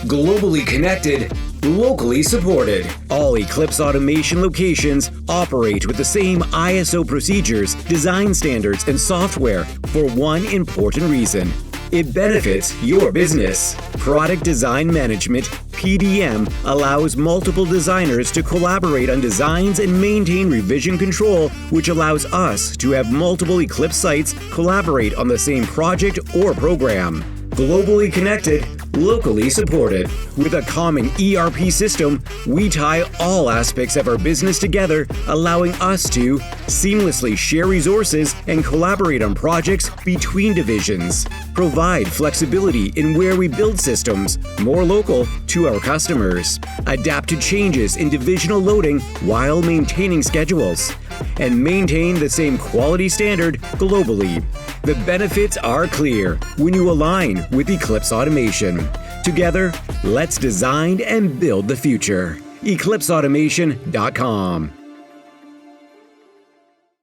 Globally connected, locally supported. All Eclipse Automation locations operate with the same ISO procedures, design standards, and software for one important reason. It benefits your business. Product Design Management, PDM, allows multiple designers to collaborate on designs and maintain revision control, which allows us to have multiple Eclipse sites collaborate on the same project or program. Globally connected, locally supported. With a common ERP system, we tie all aspects of our business together, allowing us to seamlessly share resources and collaborate on projects between divisions. Provide flexibility in where we build systems, more local to our customers. Adapt to changes in divisional loading while maintaining schedules. And maintain the same quality standard globally. The benefits are clear when you align with Eclipse Automation. Together, let's design and build the future. EclipseAutomation.com